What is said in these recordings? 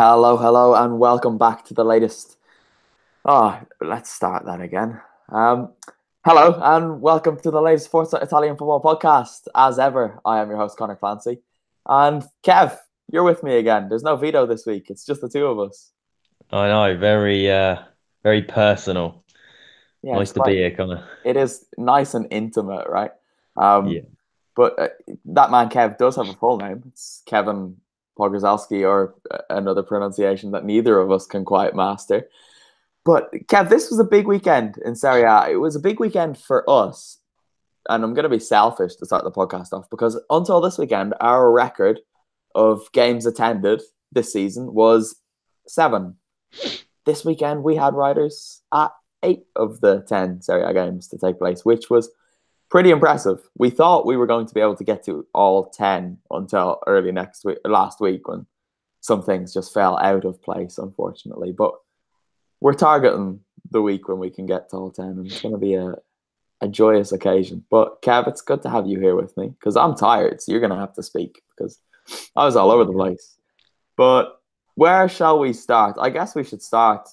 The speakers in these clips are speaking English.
Hello, hello, and welcome back to the latest. Let's start that again. Hello, and welcome to the latest Forza Italian football podcast. As ever, I am your host, Conor Clancy. And Kev, you're with me again. There's no Vito this week, it's just the two of us. I know, very personal. Yeah, Nice to be here, Connor. it is nice and intimate, right? Um, Yeah, but that man Kev does have a full name. It's Kevin Pogorzelski, or another pronunciation that neither of us can quite master. But Kev, this was a big weekend in Serie A. It was a big weekend for us, and I'm going to be selfish to start the podcast off because until this weekend, our record of games attended this season was 7. This weekend, we had riders at 8 of the 10 Serie A games to take place, which was pretty impressive. We thought we were going to be able to get to all 10 until early last week, when some things just fell out of place, unfortunately. But we're targeting the week when we can get to all 10, and it's going to be a joyous occasion. But Kev, it's good to have you here with me because I'm tired, so you're going to have to speak because I was all over the yeah. place. But where shall we start? I guess we should start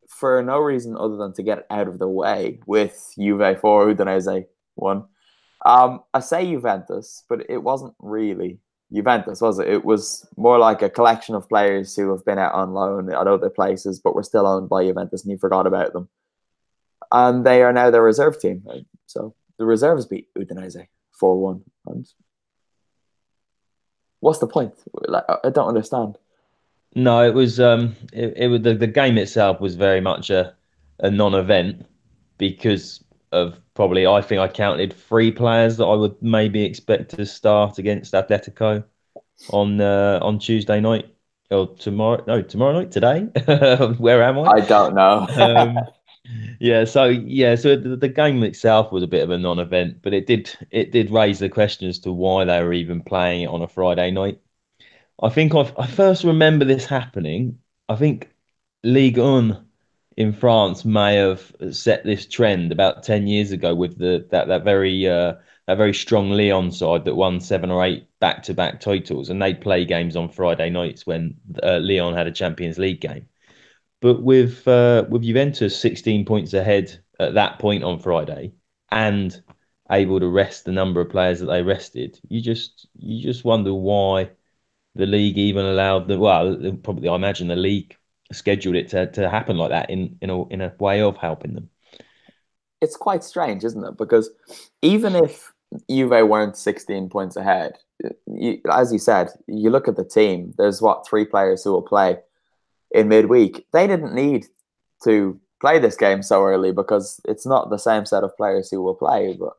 for no reason other than to get out of the way with Juve 4, Udinese 1. I say Juventus, but it wasn't really Juventus, was it? It was more like a collection of players who have been out on loan at other places, but were still owned by Juventus, and you forgot about them. And they are now their reserve team. So the reserves beat Udinese 4-1. And what's the point? Like, I don't understand. No, it was the game itself was very much a non-event because of probably I think I counted 3 players that I would maybe expect to start against Atletico on Tuesday night or tomorrow night today. Where am I? I don't know. Um, so the game itself was a bit of a non-event, but it did raise the question as to why they were even playing it on a Friday night. I first remember this happening. I think Ligue 1 in France may have set this trend about 10 years ago with that very strong Lyon side that won 7 or 8 back-to-back titles, and they'd play games on Friday nights when Lyon had a Champions League game. But with Juventus 16 points ahead at that point on Friday and able to rest the number of players that they rested, you just wonder why the league even allowed probably I imagine the league scheduled it to happen like that in a way of helping them. It's quite strange, isn't it? Because even if Juve weren't 16 points ahead, as you said, you look at the team, there's what, 3 players who will play in midweek. They didn't need to play this game so early because it's not the same set of players who will play. But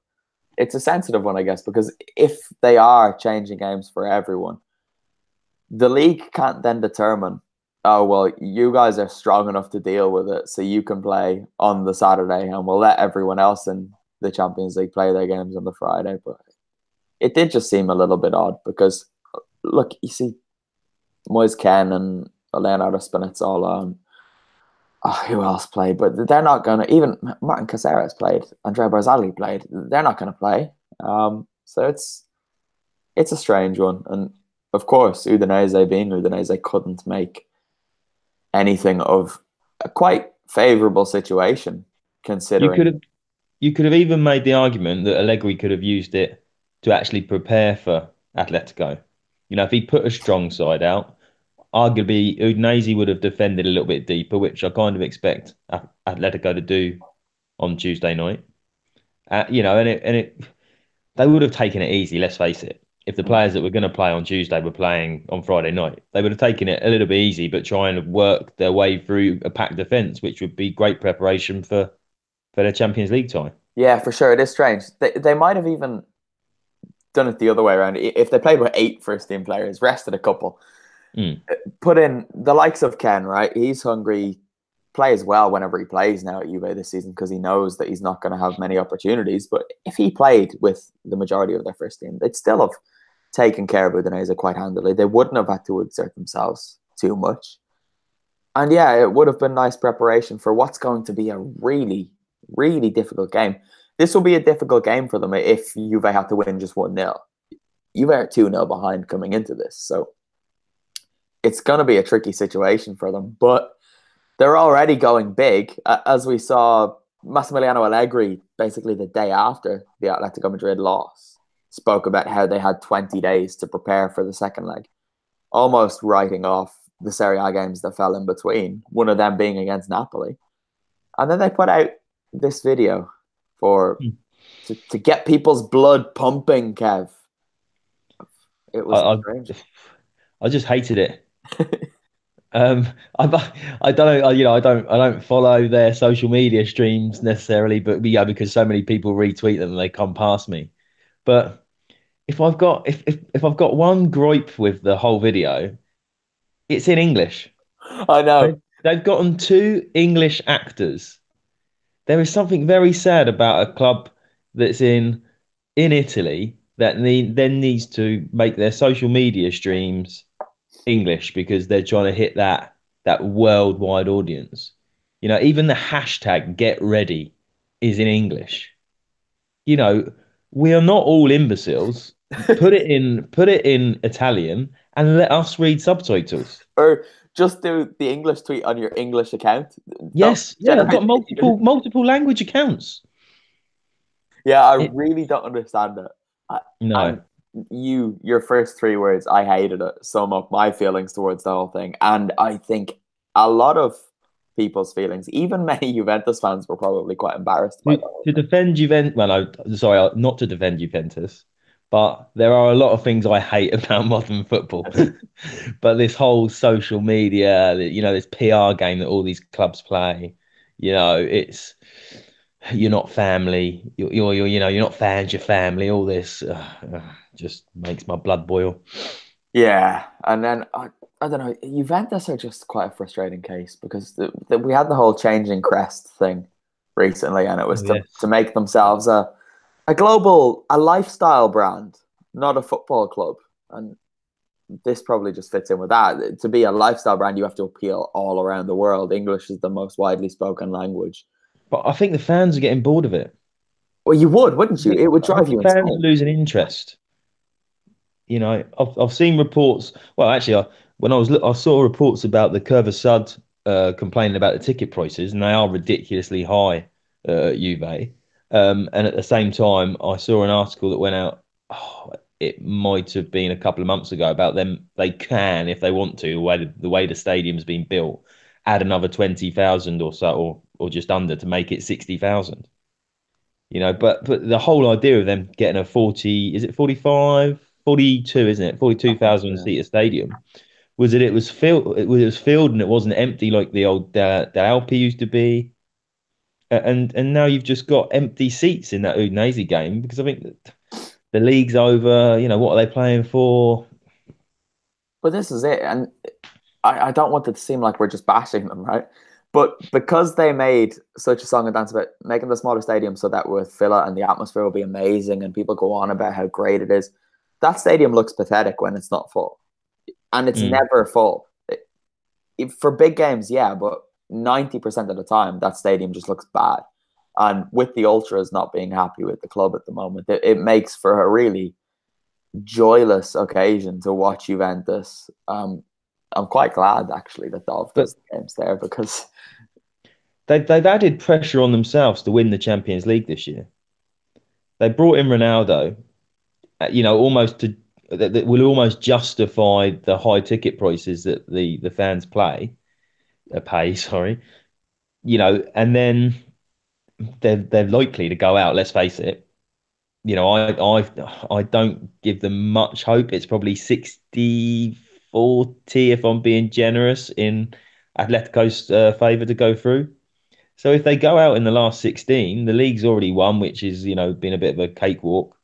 it's a sensitive one, I guess, because if they are changing games for everyone, the league can't then determine, oh, well, you guys are strong enough to deal with it, so you can play on the Saturday, and we'll let everyone else in the Champions League play their games on the Friday. But it did just seem a little bit odd because, look, you see Moise Ken and Leonardo Spinazzola and who else played, but they're not going to, even Martin Caceres played, Andrea Barzagli played, they're not going to play. So it's a strange one. And of course, Udinese being Udinese couldn't make anything of a quite favourable situation, You could considering. have you could have even made the argument that Allegri could have used it to actually prepare for Atletico. If he put a strong side out, arguably Udinese would have defended a little bit deeper, which I kind of expect Atletico to do on Tuesday night. And they would have taken it easy. Let's face it. If the players that were going to play on Tuesday were playing on Friday night, they would have taken it a little bit easy, but trying to work their way through a packed defence, which would be great preparation for their Champions League tie. Yeah, for sure, it is strange. They might have even done it the other way around. If they played with 8 first team players, rested a couple, Mm. put in the likes of Ken, right? He's hungry, plays well whenever he plays now at Juve this season because he knows that he's not going to have many opportunities. But if he played with the majority of their first team, they'd still have taken care of Udinese quite handily. They wouldn't have had to exert themselves too much. And yeah, it would have been nice preparation for what's going to be a really, really difficult game. This will be a difficult game for them if Juve have to win just 1-0. Juve are 2-0 behind coming into this. So it's going to be a tricky situation for them. But they're already going big, as we saw Massimiliano Allegri, basically the day after the Atletico Madrid loss, spoke about how they had 20 days to prepare for the second leg, almost writing off the Serie A games that fell in between, one of them being against Napoli. And then they put out this video to get people's blood pumping, Kev. It was I, strange. I just hated it. I don't know, I don't follow their social media streams necessarily, but yeah, because so many people retweet them and they come past me. But if I've got one gripe with the whole video, it's in English. I know. They've gotten two English actors. There is something very sad about a club that's in Italy that then needs to make their social media streams English because they're trying to hit that worldwide audience. Even the hashtag get ready is in English. We are not all imbeciles. Put it in Italian and let us read subtitles. Or just do the English tweet on your English account. Don't Yes, yeah, I've generate. got multiple language accounts. Yeah, I It, really don't understand it. And no. your first three words, I hated it, sum up my feelings towards the whole thing. And I think a lot of people's feelings, even many Juventus fans, were probably quite embarrassed by To, the whole to thing. defend Juventus, well, no, sorry, not to defend Juventus, but there are a lot of things I hate about modern football. But this whole social media, this PR game that all these clubs play, it's you're not family, you're not fans, you're family. All this just makes my blood boil. Yeah, and then I don't know. Juventus are just quite a frustrating case because we had the whole changing crest thing recently, and it was Oh, to yes. make themselves a lifestyle brand, not a football club. And this probably just fits in with that. To be a lifestyle brand, you have to appeal all around the world. English is the most widely spoken language. But I think the fans are getting bored of it. Well, you would, wouldn't you? It would I think drive the you fans are insane. losing interest. I've seen reports. Well, actually, I saw reports about the Curva Sud complaining about the ticket prices, and they are ridiculously high at Juve. And at the same time, I saw an article that went out. Oh, it might have been a couple of months ago about them. They can, if they want to, the way the stadium's been built, add another 20,000 or so, or just under to make it 60,000. But the whole idea of them getting a 40, is it 45, 42, isn't it? I think so, 42,000 yeah. seater stadium was that it was filled and it wasn't empty like the old Del Alpi used to be. And now you've just got empty seats in that Udinese game because I think that the league's over. What are they playing for? But this is it, and I don't want it to seem like we're just bashing them, right? But because they made such a song and dance about making the smaller stadium so that we'll fill it and the atmosphere will be amazing and people go on about how great it is, that stadium looks pathetic when it's not full. And it's Mm. never full. For big games, yeah, but 90% of the time, that stadium just looks bad. And with the Ultras not being happy with the club at the moment, it makes for a really joyless occasion to watch Juventus. I'm quite glad actually that Dov But does the games there because they've added pressure on themselves to win the Champions League this year. They brought in Ronaldo, almost that will almost justify the high ticket prices that the fans pay, sorry. And then they're likely to go out. Let's face it. I don't give them much hope. It's probably 60-40 if I'm being generous in Atletico's favour to go through. So if they go out in the last 16, the league's already won, which is been a bit of a cakewalk.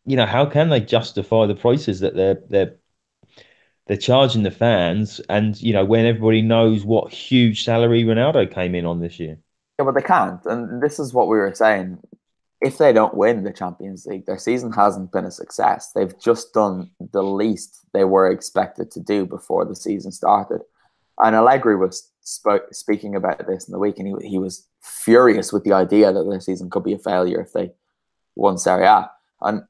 How can they justify the prices that they're charging the fans, and when everybody knows what huge salary Ronaldo came in on this year. yeah, but they can't. And this is what we were saying. If they don't win the Champions League, their season hasn't been a success. They've just done the least they were expected to do before the season started. And Allegri was speaking about this in the week, and he was furious with the idea that their season could be a failure if they won Serie A. And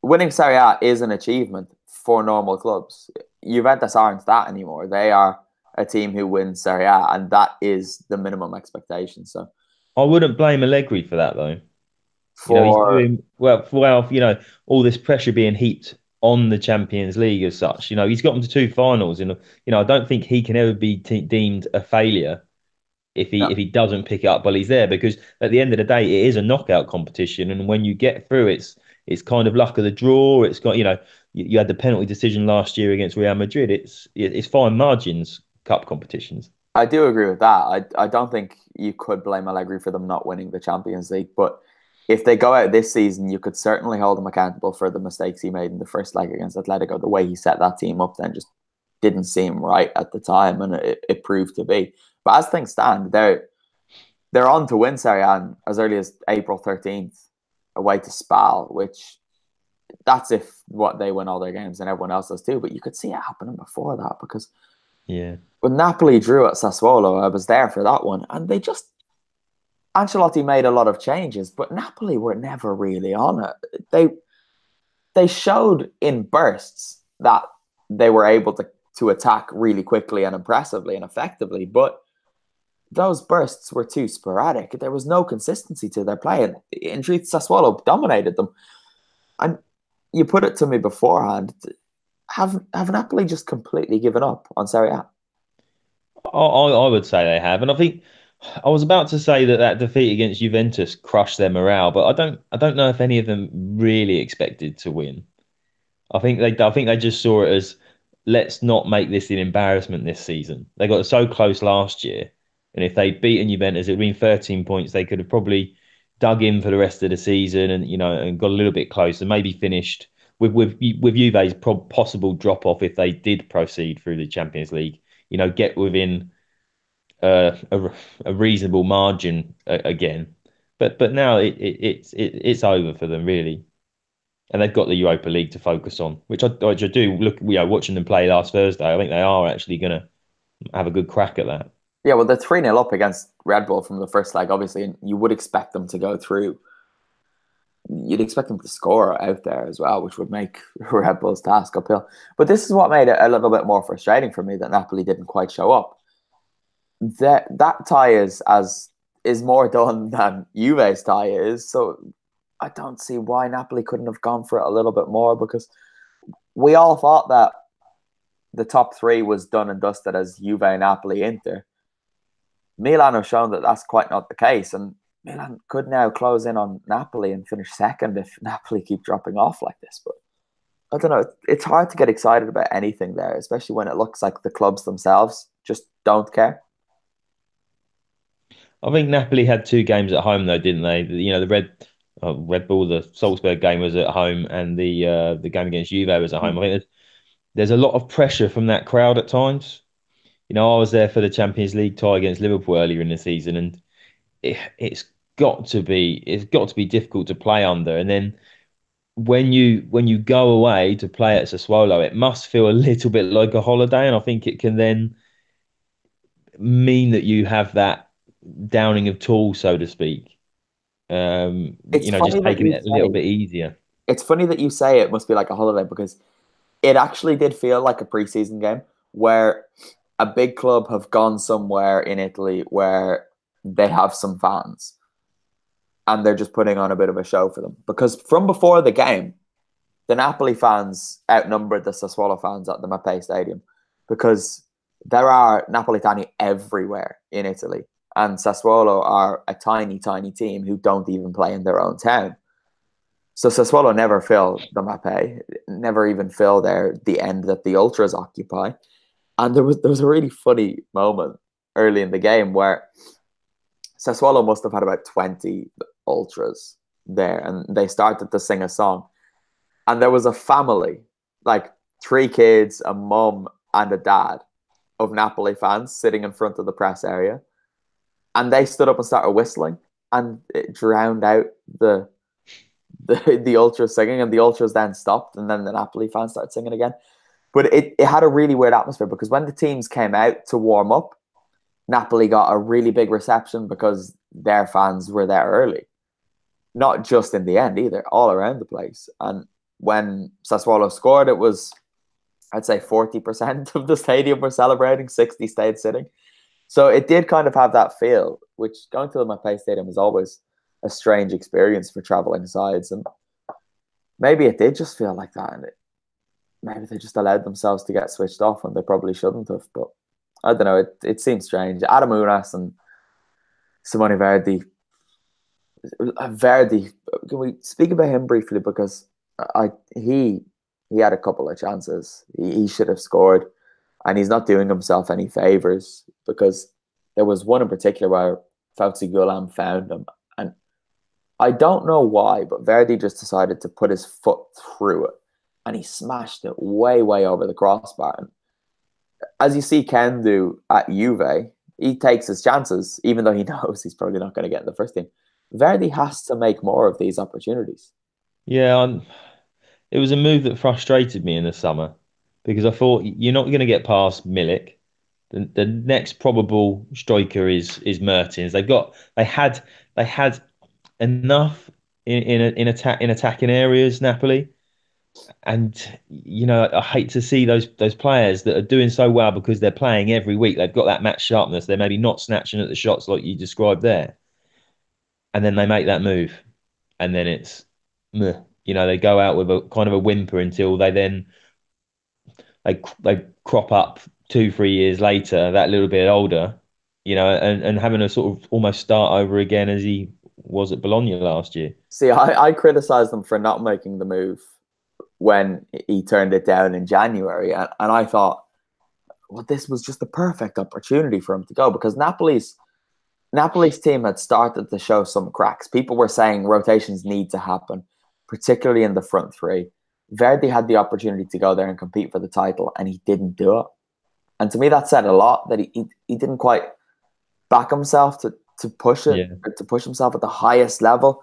winning Serie A is an achievement for normal clubs. Juventus aren't that anymore. They are a team who wins Serie A, and that is the minimum expectation. So I wouldn't blame Allegri for that though. He's for doing well. All this pressure being heaped on the Champions League as such. He's got them to two finals, and I don't think he can ever be deemed a failure no, if he doesn't pick it up while he's there. Because at the end of the day, it is a knockout competition, and when you get through, it's kind of luck of the draw. It's got you had the penalty decision last year against Real Madrid. It's fine margins cup competitions. I do agree with that. I don't think you could blame Allegri for them not winning the Champions League, but if they go out this season, you could certainly hold him accountable for the mistakes he made in the first leg against Atletico. The way he set that team up then just didn't seem right at the time, and it proved to be. But as things stand, they're on to win Serie A as early as April 13th away to Spal, which that's if what they win all their games and everyone else does too. But you could see it happening before that because Yeah. when Napoli drew at Sassuolo, I was there for that one, and Ancelotti made a lot of changes, but Napoli were never really on it. They showed in bursts that they were able to attack really quickly and impressively and effectively, but those bursts were too sporadic. There was no consistency to their play, and in truth, Sassuolo dominated them. And you put it to me beforehand: have Napoli just completely given up on Serie A? I would say they have, and I think I was about to say that defeat against Juventus crushed their morale, but I don't know if any of them really expected to win. I think they just saw it as let's not make this an embarrassment this season. They got so close last year, and if they'd beaten Juventus, it'd been 13 points. They could have probably dug in for the rest of the season, and got a little bit closer, maybe finished with Juve's possible drop off if they did proceed through the Champions League. Get within a reasonable margin again. But now it's over for them really, and they've got the Europa League to focus on, which I do look. Watching them play last Thursday, I think they are actually going to have a good crack at that. Yeah, well, they're 3-0 up against Red Bull from the first leg, obviously, and you would expect them to go through. You'd expect them to score out there as well, which would make Red Bull's task uphill. But this is what made it a little bit more frustrating for me that Napoli didn't quite show up. That tie is more done than Juve's tie is, so I don't see why Napoli couldn't have gone for it a little bit more, because we all thought that the top three was done and dusted as Juve, Napoli, Inter. Milan have shown that that's quite not the case, and Milan could now close in on Napoli and finish second if Napoli keep dropping off like this. But I don't know. It's hard to get excited about anything there, especially when it looks like the clubs themselves just don't care. I think Napoli had two games at home though, didn't they? The Red Bull, the Salzburg game was at home, and the game against Juve was at home. I think there's a lot of pressure from that crowd at times. I was there for the Champions League tie against Liverpool earlier in the season, and it's got to be difficult to play under. And then when you go away to play at Sassuolo, it must feel a little bit like a holiday, and I think it can then mean that you have that downing of tools, so to speak. It's Just funny that taking you it a little say bit easier. it's funny that you say it must be like a holiday, because it actually did feel like a preseason game where a big club have gone somewhere in Italy where they have some fans and they're just putting on a bit of a show for them. Because from before the game, the Napoli fans outnumbered the Sassuolo fans at the Mapei Stadium, because there are Napolitani everywhere in Italy, and Sassuolo are a tiny, tiny team who don't even play in their own town. So Sassuolo never fill the Mapei, never even fill the end that the Ultras occupy. And there was a really funny moment early in the game where Sassuolo must have had about 20 Ultras there, and they started to sing a song. And there was a family, like three kids, a mum, and a dad of Napoli fans sitting in front of the press area. And they stood up and started whistling, and it drowned out the Ultras singing, and the Ultras then stopped, and then the Napoli fans started singing again. But it had a really weird atmosphere, because when the teams came out to warm up, Napoli got a really big reception because their fans were there early. Not just in the end either, all around the place. And when Sassuolo scored, it was I'd say 40% of the stadium were celebrating, 60 stayed sitting. So it did kind of have that feel, which going to the Mapei Stadium is always a strange experience for traveling sides. And maybe it did just feel like that. And maybe they just allowed themselves to get switched off when they probably shouldn't have. But I don't know. It seems strange. Adam Unas and Simone Verdi. Verdi, can we speak about him briefly? Because he had a couple of chances. He should have scored. And he's not doing himself any favors, because there was one in particular where Fauzi Gulam found him. And I don't know why, but Verdi just decided to put his foot through it. And he smashed it way, way over the crossbar. And as you see Ken do at Juve, he takes his chances, even though he knows he's probably not going to get in the first team. Verdi has to make more of these opportunities. Yeah, it was a move that frustrated me in the summer because I thought you're not going to get past Milik. The next probable striker is Mertens. They had enough in attacking areas, Napoli. And I hate to see those players that are doing so well because they're playing every week. They've got that match sharpness. They're maybe not snatching at the shots like you described there, and then they make that move, and then it's, meh. They go out with a kind of a whimper until they crop up 2-3 years later, that little bit older, and having a sort of almost start over again as he was at Bologna last year. See, I criticized them for not making the move when he turned it down in January. And I thought, well, this was just the perfect opportunity for him to go, because Napoli's team had started to show some cracks. People were saying rotations need to happen, particularly in the front three. Verdi had the opportunity to go there and compete for the title, and he didn't do it. And to me, that said a lot, that he didn't quite back himself to push it, to push himself at the highest level.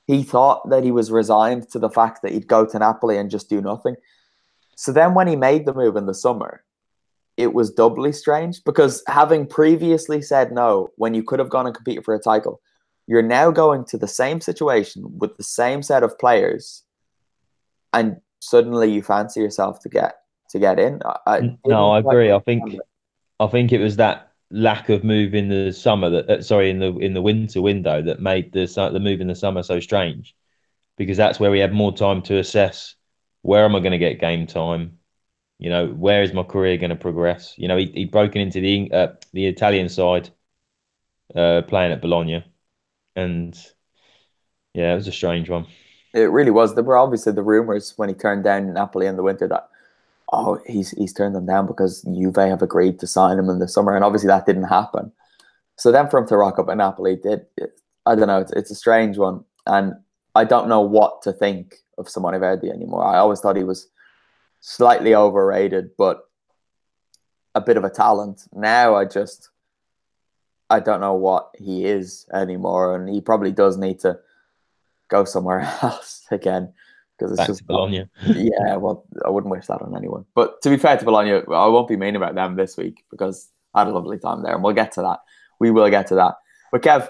He thought that he was resigned to the fact that he'd go to Napoli and just do nothing. So then when he made the move in the summer, it was doubly strange, because having previously said no when you could have gone and competed for a title, you're now going to the same situation with the same set of players, and suddenly you fancy yourself to get in. No, I agree. I think it was that lack of move in the summer in the winter window that made the move in the summer so strange, because that's where we had more time to assess, where am I going to get game time? Where is my career going to progress? He'd broken into the Italian side, playing at Bologna, and yeah, it was a strange one. It really was. There were obviously the rumors when he turned down Napoli in the winter that, he's turned them down because Juve have agreed to sign him in the summer, and obviously that didn't happen. So then for him to rock up at Napoli, I don't know, it's a strange one, and I don't know what to think of Simone Verdi anymore. I always thought he was slightly overrated, but a bit of a talent. Now I don't know what he is anymore, and he probably does need to go somewhere else again, because it's Back just to Bologna. Yeah, well, I wouldn't wish that on anyone. But to be fair to Bologna, I won't be mean about them this week, because I had a lovely time there, and we'll get to that. We will get to that. But Kev,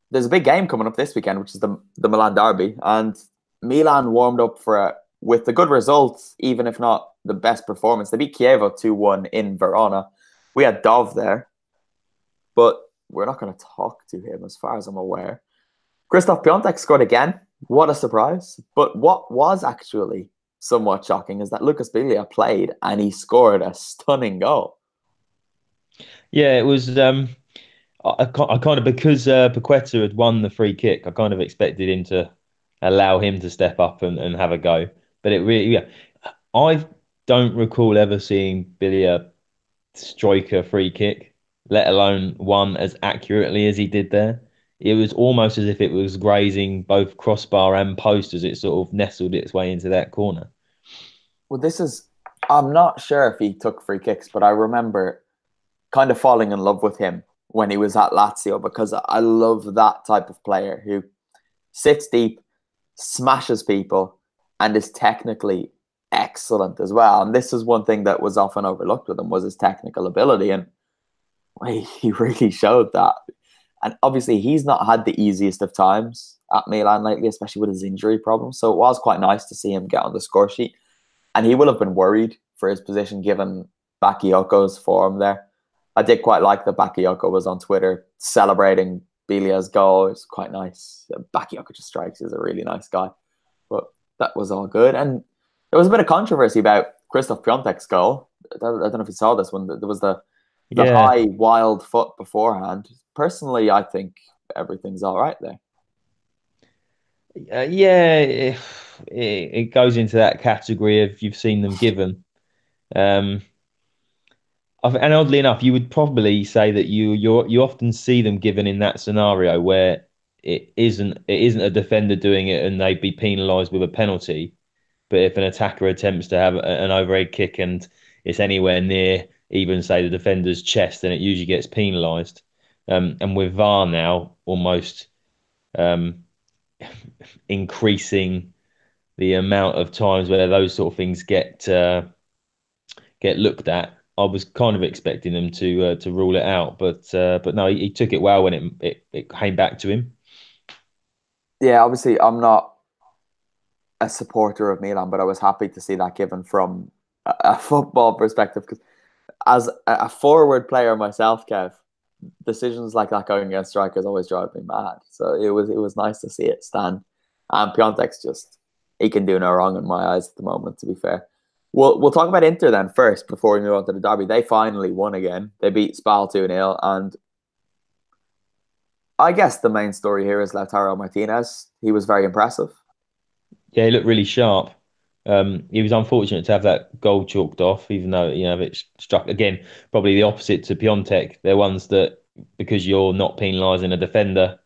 there's a big game coming up this weekend, which is the Milan derby, and Milan warmed up for it with the good results, even if not the best performance. They beat Chievo 2-1 in Verona. We had Dov there, but we're not going to talk to him as far as I'm aware. Christoph Piontek scored again. What a surprise. But what was actually somewhat shocking is that Lucas Biglia played and he scored a stunning goal. Yeah, it was. I kind of, because Paqueta had won the free kick, I kind of expected him to allow him to step up and have a go. But it really, yeah, I don't recall ever seeing Biglia strike a free kick, let alone one as accurately as he did there. It was almost as if it was grazing both crossbar and post as it sort of nestled its way into that corner. Well, I'm not sure if he took free kicks, but I remember kind of falling in love with him when he was at Lazio, because I love that type of player who sits deep, smashes people, and is technically excellent as well. And this is one thing that was often overlooked with him, was his technical ability, and he really showed that. And obviously he's not had the easiest of times at Milan lately, especially with his injury problems. So it was quite nice to see him get on the score sheet. and he will have been worried for his position given Bakayoko's form there. I did quite like that Bakayoko was on Twitter celebrating Bilia's goal. It's quite nice. Bakayoko just strikes. He's a really nice guy. But that was all good. And there was a bit of controversy about Christoph Piontek's goal. I don't know if you saw this one. There was the Yeah, high, wild foot beforehand. Personally, I think everything's all right there. yeah, it goes into that category of you've seen them given. Um, and oddly enough, you would probably say that you often see them given in that scenario where it isn't a defender doing it and they'd be penalised with a penalty. But if an attacker attempts to have an overhead kick and it's anywhere near even say the defender's chest, then it usually gets penalised. And with VAR now almost um, increasing the amount of times where those sort of things get looked at, I was kind of expecting them to rule it out, but no, he took it well when it came back to him. Yeah, obviously, I'm not a supporter of Milan, but I was happy to see that given from a football perspective. Because as a forward player myself, Kev, decisions like that going against strikers always drive me mad. So it was nice to see it stand. And Piontek's just he can do no wrong in my eyes at the moment. To be fair, we'll talk about Inter then first before we move on to the derby. They finally won again. They beat Spal 2-0, and I guess the main story here is Lautaro Martinez. He was very impressive. Yeah, he looked really sharp. He was unfortunate to have that goal chalked off, even though it struck again. Probably the opposite to Piontek. They're ones that because you're not penalising a defender,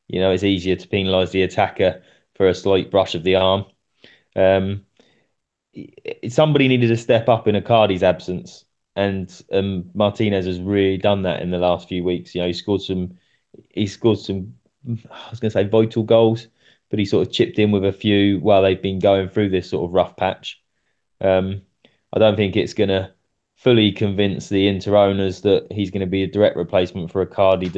it's easier to penalise the attacker for a slight brush of the arm. Um, Somebody needed to step up in Icardi's absence, and Martinez has really done that in the last few weeks. He scored some. I was going to say vital goals, but he sort of chipped in with a few while they've been going through this sort of rough patch. Um, I don't think it's going to fully convince the Inter owners that he's going to be a direct replacement for Icardi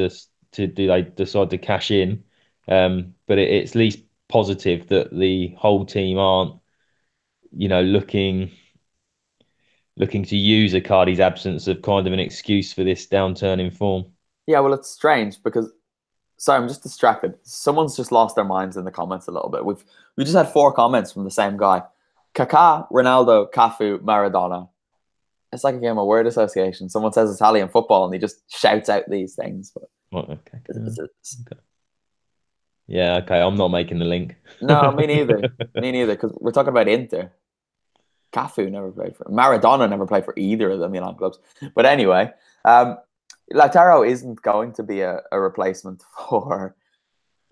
to do they decide to cash in. But it's at least positive that the whole team aren't, looking to use Icardi's absence of kind of an excuse for this downturn in form. Yeah, well, it's strange because sorry, I'm just distracted. Someone's just lost their minds in the comments a little bit. We just had 4 comments from the same guy. Kaká, Ronaldo, Cafu, Maradona. It's like a game of word association. Someone says Italian football and he just shouts out these things. But Right, okay. it's- Okay. Yeah, okay. I'm not making the link. no, me neither. Me neither. Because we're talking about Inter. Cafu never played for Maradona. Never played for either of the Milan clubs. But anyway, Lautaro isn't going to be a replacement for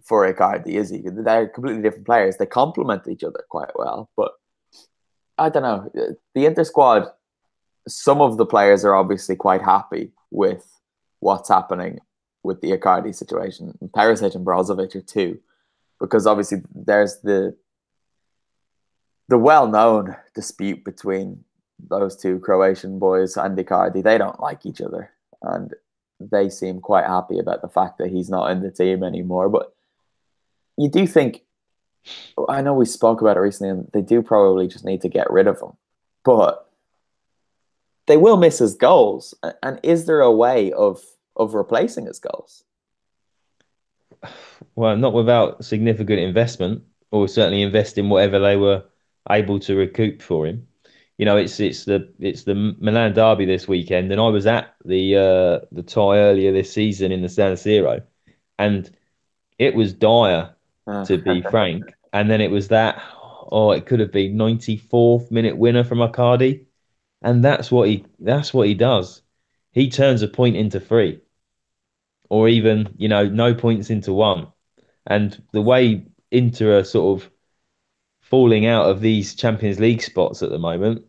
Icardi, is he? They're completely different players. They complement each other quite well, but I don't know. The Inter squad, some of the players are obviously quite happy with what's happening with the Icardi situation. Perisic and Brozovic are too, because obviously there's the well-known dispute between those two Croatian boys and Icardi. They don't like each other, and they seem quite happy about the fact that he's not in the team anymore. But you do think, I know we spoke about it recently, and they do probably just need to get rid of him. But they will miss his goals. And is there a way of replacing his goals? Well, not without significant investment, or certainly investing whatever they were able to recoup for him. It's the Milan derby this weekend, and I was at the tie earlier this season in the San Siro, and it was dire, Uh, to be frank. And then it was it could have been 94th minute winner from Icardi, and that's what he does. He turns a point into three, or even no points into one. And the way Inter are sort of falling out of these Champions League spots at the moment,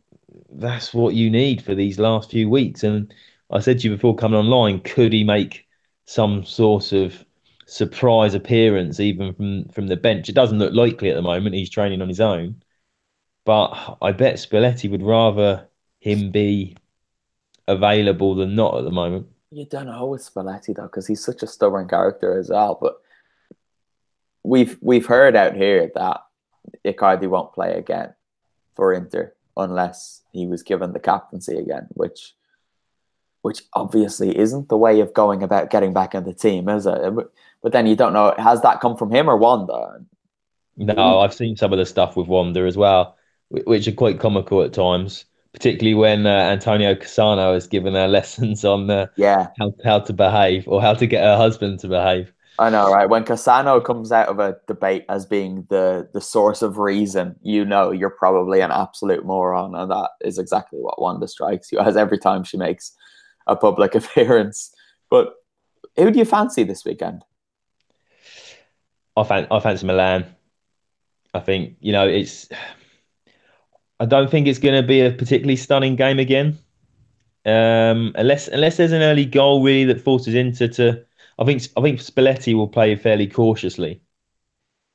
that's what you need for these last few weeks. And I said to you before coming online, could he make some sort of surprise appearance even from the bench? It doesn't look likely at the moment. He's training on his own, but I bet Spalletti would rather him be available than not at the moment. you don't know with Spalletti though, because he's such a stubborn character as well. But we've heard out here that Icardi won't play again for Inter. unless he was given the captaincy again, which obviously isn't the way of going about getting back in the team, is it? But then you don't know, has that come from him or Wanda? No, I've seen some of the stuff with Wanda as well, which are quite comical at times, particularly when Antonio Cassano has given her lessons on Yeah, how to behave or how to get her husband to behave. I know, right? When Cassano comes out of a debate as being the source of reason, you know you're probably an absolute moron, and that is exactly what Wanda strikes you as every time she makes a public appearance. But who do you fancy this weekend? I fancy Milan. I think, I don't think it's going to be a particularly stunning game again. Unless there's an early goal really that forces Inter to. I think Spalletti will play fairly cautiously.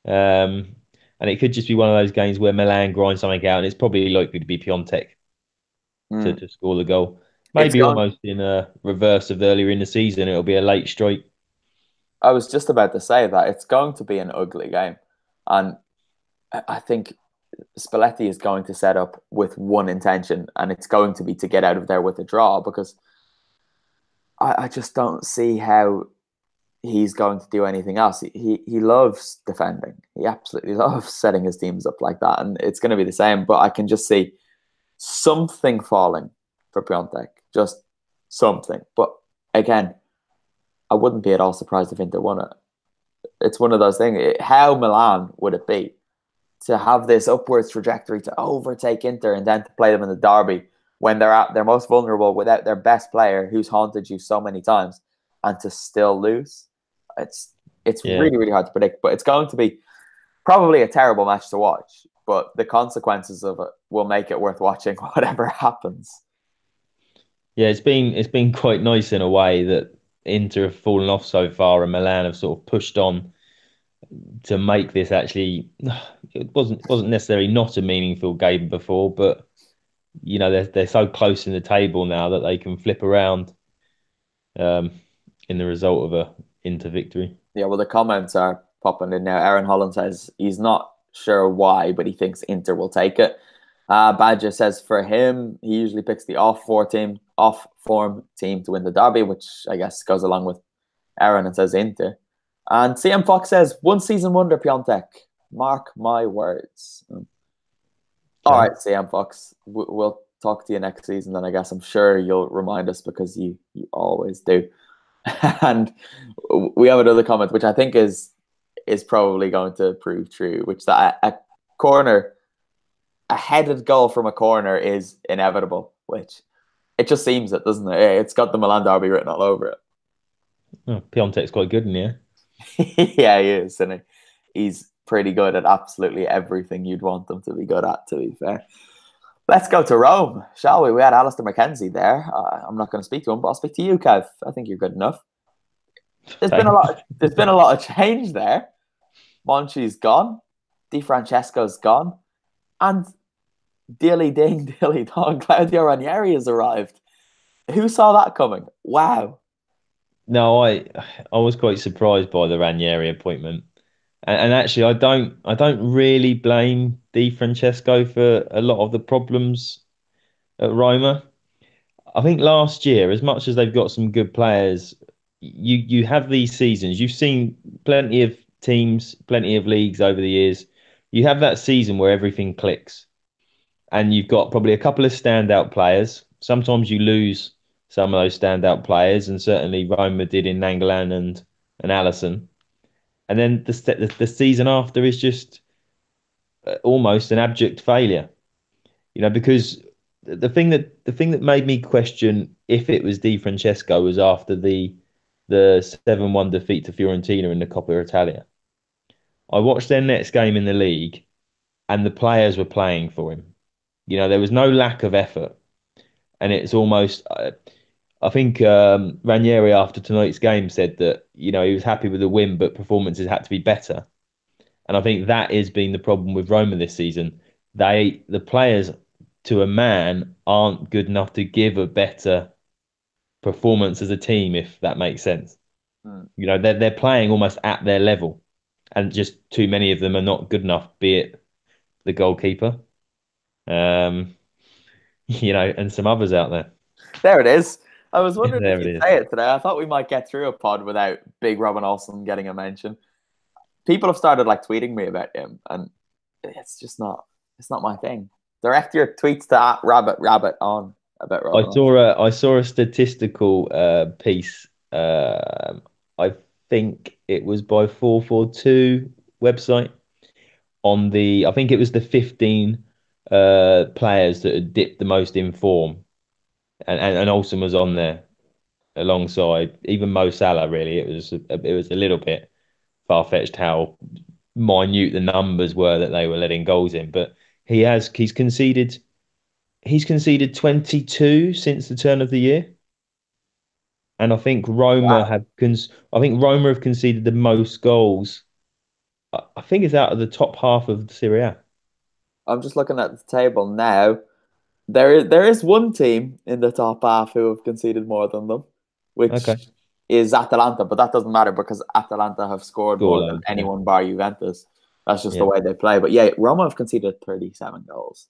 Um, and it could just be one of those games where Milan grind something out, and it's probably likely to be Piontek Hmm. to score the goal. It's Maybe going. almost in a reverse of earlier in the season. It'll be a late strike. I was just about to say that it's going to be an ugly game, and I think Spalletti is going to set up with one intention, and it's going to be to get out of there with a draw because I just don't see how he's going to do anything else. He loves defending. He absolutely loves setting his teams up like that, and it's going to be the same. But I can just see something falling for Piontek, just something. But again, I wouldn't be at all surprised if Inter won it. It's one of those things. How Milan would it be to have this upwards trajectory to overtake Inter and then to play them in the derby when they're at their most vulnerable without their best player who's haunted you so many times and to still lose? It's it's Yeah. really, really hard to predict, but it's going to be probably a terrible match to watch. But the consequences of it will make it worth watching, whatever happens. Yeah, it's been quite nice in a way that Inter have fallen off so far and Milan have sort of pushed on to make this actually it wasn't necessarily not a meaningful game before, but they're so close in the table now that they can flip around um, in the result of a Inter victory. Yeah, well, the comments are popping in now. Aaron Holland says he's not sure why, but he thinks Inter will take it. Badger says for him, he usually picks the off form team to win the derby, which I guess goes along with Aaron and says Inter. And CM Fox says one season wonder Piontek. Mark my words. All Okay. right, CM Fox, we'll talk to you next season. Then I guess I'm sure you'll remind us because you always do. And we have another comment, which I think is probably going to prove true, which that corner, a headed goal from a corner is inevitable, which it just seems it, doesn't it? It's got the Milan derby written all over it. Oh, Piontek's quite good in here. Yeah, he is, and he's pretty good at absolutely everything you'd want them to be good at, to be fair. Let's go to Rome, shall we? We had Alistair McKenzie there. I'm not going to speak to him, but I'll speak to you, Kev. I think you're good enough. There's been a Thanks. lot. There's been a lot of change there. Monchi's gone. Di Francesco's gone, and dilly ding, dilly dong, Claudio Ranieri has arrived. Who saw that coming? Wow. No, I was quite surprised by the Ranieri appointment. And actually I don't really blame Di Francesco for a lot of the problems at Roma. I think last year, as much as they've got some good players, you have these seasons. You've seen plenty of teams, plenty of leagues over the years. You have that season where everything clicks, and you've got probably a couple of standout players. Sometimes you lose some of those standout players, and certainly Roma did in Nangolan and Allison. And then the season after is just almost an abject failure. Because the thing that made me question if it was Di Francesco was after the 7-1 defeat to Fiorentina in the Coppa Italia. I watched their next game in the league, and the players were playing for him. There was no lack of effort, and it's almost. I think Ranieri after tonight's game said that he was happy with the win, but performances had to be better. And I think that has been the problem with Roma this season. The players to a man aren't good enough to give a better performance as a team, if that makes sense. Hmm. They're playing almost at their level, and just too many of them are not good enough, be it the goalkeeper. Um, and some others out there. There it is. I was wondering if There it you'd is. say it today. I thought we might get through a pod without Big Robin Olsen getting a mention. People have started like tweeting me about him, and it's just not. It's not my thing. Direct your tweets to @rabbit on about I Robin Olsen. saw a statistical piece. I think it was by 442 website on the. I think it was the 15 players that had dipped the most in form, and Olsen was on there alongside even Mo Salah. Really, it was a little bit far-fetched how minute the numbers were that they were letting goals in, but he's conceded 22 since the turn of the year. And Wow. I think Roma have conceded the most goals. I think it's out of the top half of the Serie A. I'm just looking at the table now. There is one team in the top half who have conceded more than them, which Okay. is Atalanta, but that doesn't matter because Atalanta have scored Score more than loads, yeah. anyone bar Juventus. That's just the Yeah. way they play. But yeah, Roma have conceded 37 goals.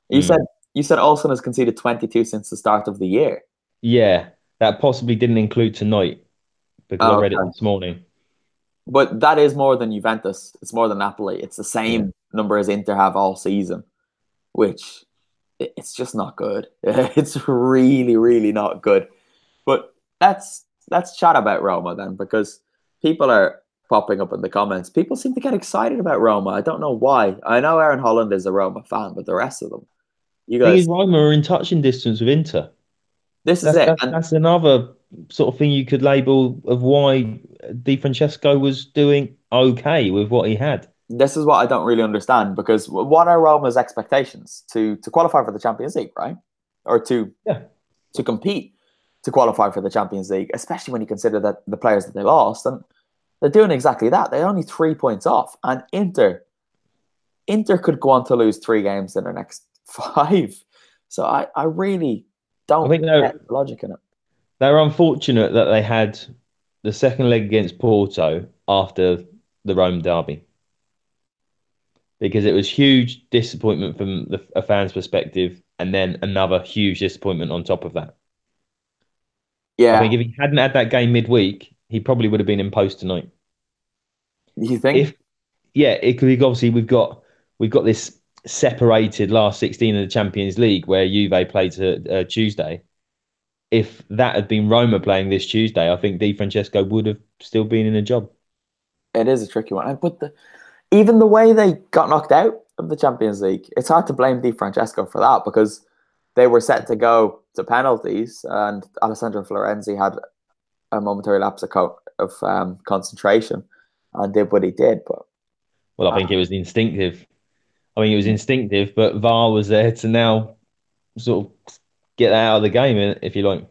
You said Mm. you said Olsen has conceded 22 since the start of the year. Yeah. That possibly didn't include tonight because I Oh, read it okay. this morning. But that is more than Juventus. It's more than Napoli. It's the Yeah. same number as Inter have all season, which it's just not good. It's really, really not good. But let's chat about Roma then, because people are popping up in the comments. People seem to get excited about Roma. I don't know why. I know Aaron Holland is a Roma fan, but the rest of them, you Thing is, guys, Roma are in touching distance with Inter. this is That's it. that's And that's another sort of thing you could label of why Di Francesco was doing okay with what he had. this is what I don't really understand, because what are Roma's expectations to qualify for the Champions League, right? Or Yeah. to compete to qualify for the Champions League, especially when you consider that the players that they lost, and they're doing exactly that. They're only 3 points off, and Inter could go on to lose 3 games in their next five. So I really I don't think get they're the logic in it. they were unfortunate that they had the second leg against Porto after the Rome derby because it was huge disappointment from a fan's perspective, and then another huge disappointment on top of that. I think Yeah, if he hadn't had that game midweek, he probably would have been in post tonight. you think? If Yeah, because obviously we've got this separated last 16 of the Champions League where Juve played Tuesday. If that had been Roma playing this Tuesday, I think Di Francesco would have still been in a job. It is a tricky one. But even the way they got knocked out of the Champions League, it's hard to blame Di Francesco for that, because they were set to go to penalties, and Alessandro Florenzi had a momentary lapse of concentration and did what he did. But Well, I uh, think it was instinctive. I mean, it was instinctive, but VAR was there to now sort of get that out of the game, if you like.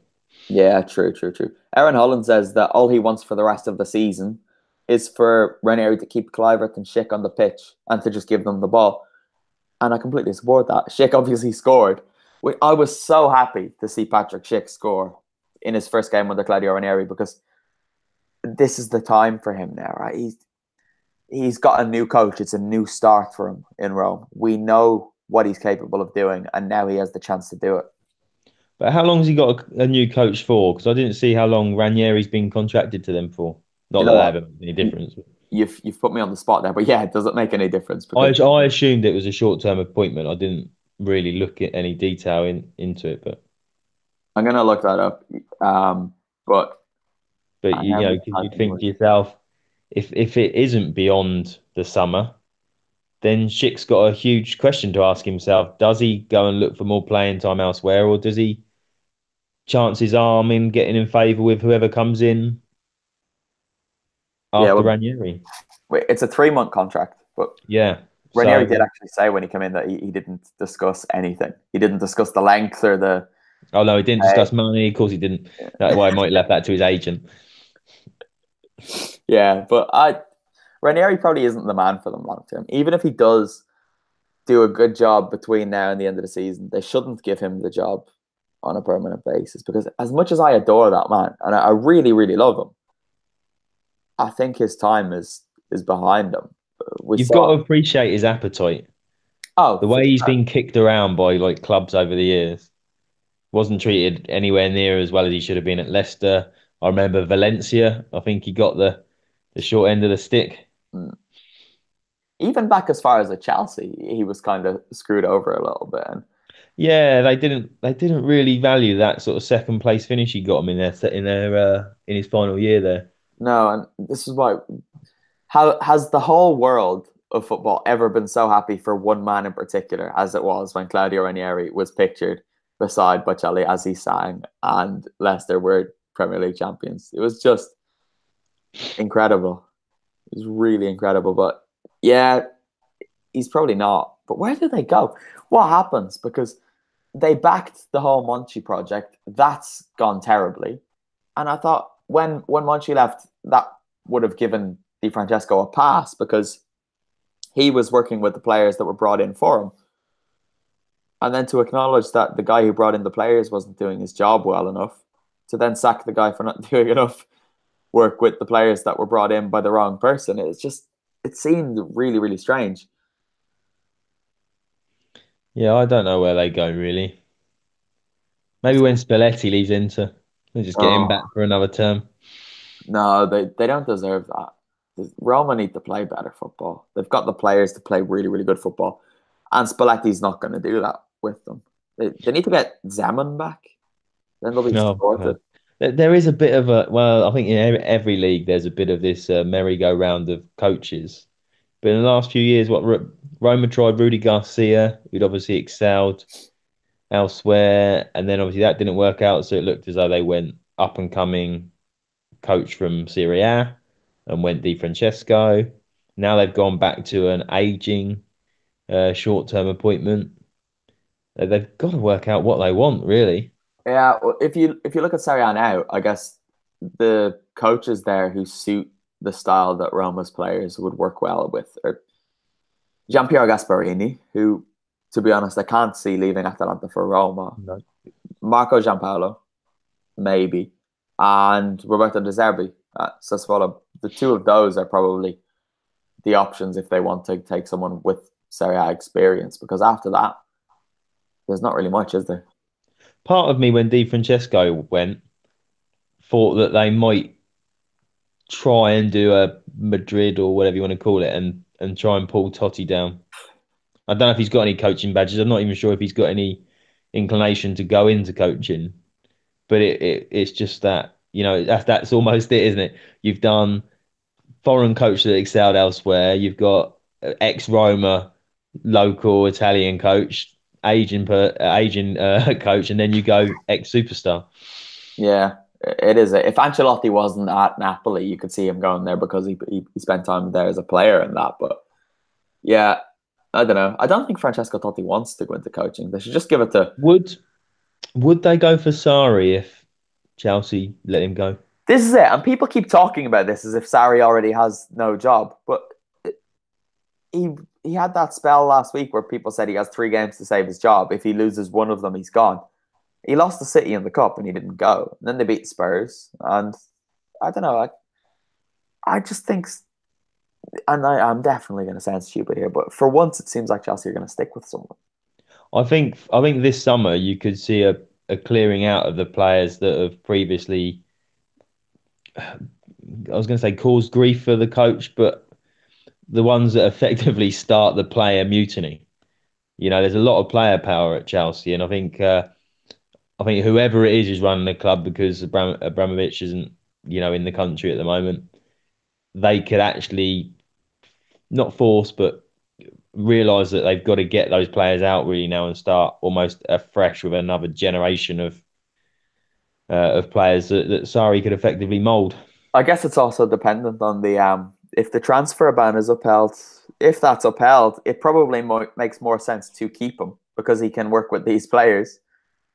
yeah, true, true, true. Aaron Holland says that all he wants for the rest of the season is for Ranieri to keep Kluivert and Schick on the pitch and to just give them the ball. And I completely support that. Schick obviously scored. I was so happy to see Patrick Schick score in his first game under Claudio Ranieri, because this is the time for him now, right? He's got a new coach. It's a new start for him in Rome. We know what he's capable of doing, and now he has the chance to do it. But how long has he got a new coach for? Because I didn't see how long Ranieri's been contracted to them for. Not You that know that what? ever made any difference. You've put me on the spot there, but yeah, it doesn't make any difference I because I assumed it was a short-term appointment. I didn't really look at any detail into it, I'm gonna look that up. But but I you am know, just because you'd typing think English. to yourself, if it isn't beyond the summer, then Schick's got a huge question to ask himself. Does he go and look for more playing time elsewhere, or does he chance his arm in getting in favour with whoever comes in Yeah, after well, Ranieri? wait, it's a 3 month contract, but Yeah. Ranieri did So, actually say when he came in that he didn't discuss anything. He didn't discuss the length or the oh no, he didn't pay. discuss money. Of course, he didn't. That why he might have left that to his agent. Yeah, but Ranieri probably isn't the man for them long term. Even if he does do a good job between now and the end of the season, they shouldn't give him the job on a permanent basis, because as much as I adore that man and I really, really love him, I think his time is behind him. We You've got saw to appreciate his appetite. Oh, The for way he's sure. been kicked around by like clubs over the years, wasn't treated anywhere near as well as he should have been at Leicester. I remember Valencia. I think he got the short end of the stick. Mm. Even back as far as at Chelsea, he was kind of screwed over a little bit. And Yeah, they didn't really value that sort of second place finish he got him in his final year there. no, and this is why. How has the whole world of football ever been so happy for one man in particular as it was when Claudio Ranieri was pictured beside Bocelli as he sang and Leicester were Premier League champions? It was just incredible. It was really incredible. But yeah, he's probably not. But where do they go? What happens? Because they backed the whole Monchi project. That's gone terribly. And I thought when Monchi left, that would have given Di Francesco a pass because he was working with the players that were brought in for him. And then to acknowledge that the guy who brought in the players wasn't doing his job well enough, to then sack the guy for not doing enough work with the players that were brought in by the wrong person, it seemed really, really strange. Yeah, I don't know where they go really. Maybe It's, when Spalletti leaves Inter, we'll just get him oh, back for another term. no, they don't deserve that. Roma need to play better football. They've got the players to play really, really good football. And Spalletti's not going to do that with them. They need to get Zeman back. Then they'll be No, sorted. no. There is a bit of a well, I think in every league there's a bit of this merry-go-round of coaches. But in the last few years, Roma tried Rudy Garcia, who'd obviously excelled elsewhere, and then obviously that didn't work out, so it looked as though they went up and coming coach from Serie A and went Di Francesco. Now they've gone back to an aging short-term appointment. They've got to work out what they want, really. Yeah, well, if you look at Serie A now, I guess the coaches there who suit the style that Roma's players would work well with are Giampiero Gasparini, who, to be honest, I can't see leaving Atalanta for Roma. No. Marco Giampaolo, maybe, and Roberto De Zerbi at Sassuolo. The two of those are probably the options if they want to take someone with Serie A experience, because after that, there's not really much, is there? Part of me, when Di Francesco went, thought that they might try and do a Madrid or whatever you want to call it and try and pull Totti down. I don't know if he's got any coaching badges. I'm not even sure if he's got any inclination to go into coaching. But it's just that, that's almost it, isn't it? You've done foreign coach that excelled elsewhere. You've got ex Roma local Italian coach, Asian coach, and then you go ex superstar. Yeah, it is. If Ancelotti wasn't at Napoli, you could see him going there because he spent time there as a player and that. But yeah, I don't know. I don't think Francesco Totti wants to go into coaching. They should just give it to. Would would they go for Sari if Chelsea let him go? This is it, and people keep talking about this as if Sarri already has no job. But he he had that spell last week where people said he has 3 games to save his job. If he loses one of them, he's gone. He lost the City in the cup and he didn't go. And then they beat Spurs, and I don't know. I just think, and I'm definitely going to sound stupid here, but for once, it seems like Chelsea are going to stick with someone. I think this summer you could see a clearing out of the players that have previously, I was going to say, caused grief for the coach, but the ones that effectively start the player mutiny. There's a lot of player power at Chelsea, and I think whoever it is running the club, because Abramovich isn't in the country at the moment, they could actually not force but realize that they've got to get those players out really now and start almost afresh with another generation of players that Sarri could effectively mould. I guess it's also dependent on the if the transfer ban is upheld. If that's upheld, it probably makes more sense to keep him because he can work with these players.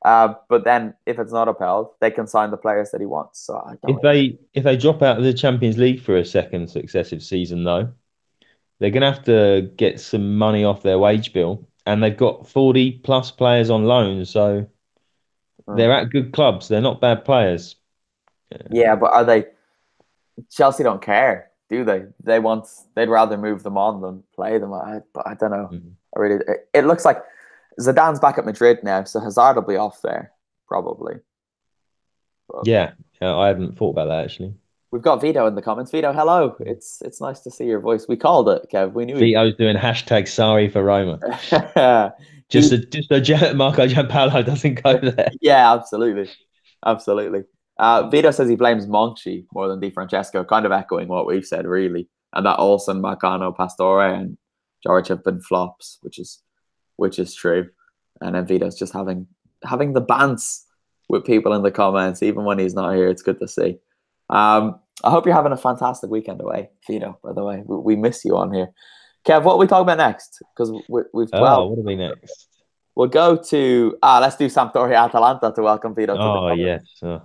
But then if it's not upheld, they can sign the players that he wants. So I don't If really. they drop out of the Champions League for a second successive season, though, they're going to have to get some money off their wage bill, and they've got 40 plus players on loan, so Mm. they're at good clubs. They're not bad players. Yeah, but are they? Chelsea don't care, do they? They'd rather move them on than play them. But I don't know. I really. It looks like Zidane's back at Madrid now, so Hazard will be off there probably. But Yeah, yeah, I hadn't thought about that actually. we've got Vito in the comments. Vito, hello. It's nice to see your voice. We called it, Kev. We knew he. Vito's doing hashtag sorry for Roma. he Just so Marco Giampaolo doesn't go there. yeah, absolutely, absolutely. Vito says he blames Monchi more than Di Francesco, kind of echoing what we've said, really, and that Olsen, Marcano, Pastore, and George have been flops, which is true. And then Vito's just having the bants with people in the comments, even when he's not here. It's good to see. I hope you're having a fantastic weekend away, Vito. By the way, we miss you on here. Kev, what are we talking about next? Because we've 12. What are we next? We'll go to let's do Sampdoria Atalanta to welcome Vito to the Oh comments. yes.